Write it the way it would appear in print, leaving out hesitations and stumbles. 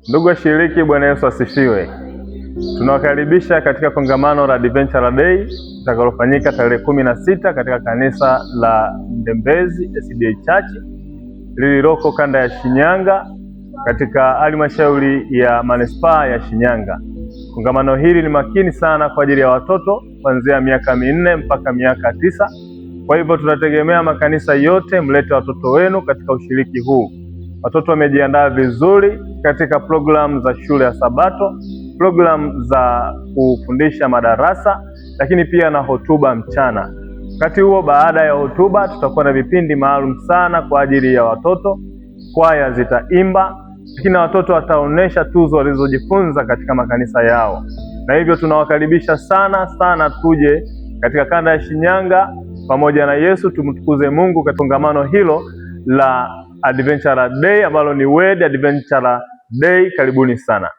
Ndugu washiriki, Bwana Yesu asifiwe. Tunawakaribisha katika kongamano la Adventure Day litakalofanyika tarehe 16 katika kanisa la Ndembezi SDA Church lililoko kanda ya Shinyanga katika halmashauri ya manispaa ya Shinyanga. Kongamano hili ni makini sana kwa ajili ya watoto kuanzia miaka 4 mpaka miaka 9. Kwa hivyo tunategemea makanisa yote mlete watoto wenu katika ushiriki huu. Watoto wamejiandaa vizuri katika programu za shule ya Sabato, programu za kufundisha madarasa, lakini pia na hotuba mchana. Wakati huo, baada ya hotuba, tutakuwa na vipindi maalum sana kwa ajili ya watoto. Kwaya zitaimba, lakini watoto wataonesha tuzo walizojifunza katika makanisa yao. Na hivyo tunawakaribisha sana tuje katika kanda ya Shinyanga pamoja na Yesu tumtukuze Mungu katika kongamano hilo la Adventure Day ambalo ni Word Adventure Day. Karibuni sana.